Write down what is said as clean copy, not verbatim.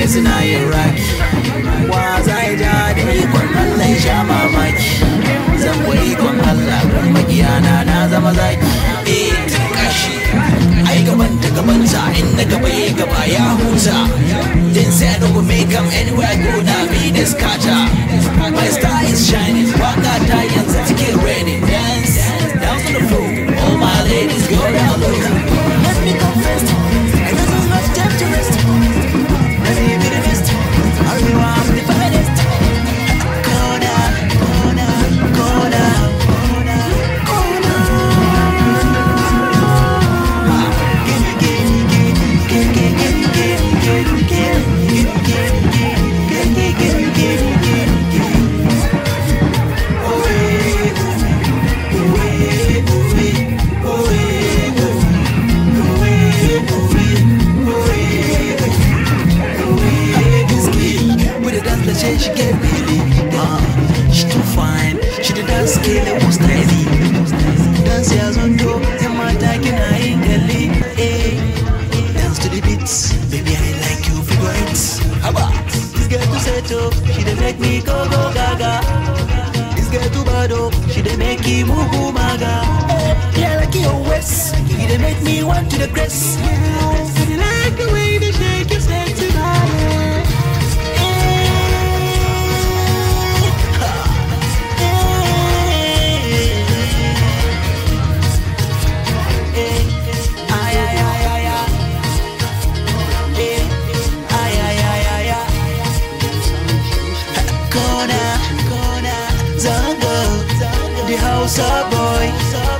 Suna yin raki wa zai ja da ikon Allah ya sha mamaki zan wa ikon Allah don magiyana na zama zaki tun kashi ai gaban da gabanta in na gaba ya gaba ya huta then said I will make them anywhere I go na be the scatter my star is shining waka ta yanzu cikin raining dance down to the floor all my ladies go down low let me confess I don't know much time to rest. She get really, she too fine. She the dance skill, it was steady. Dance as on do, and my tagging I ain't gully. Dance to the beats, baby I like you figure it. Haba, this girl to settle, she dey make me go go gaga. This girl to bado, she dey make me move move maga. Yeah, like your waist, you dey make me want to the grace. I like the way they shake your sexy body. The house up boy.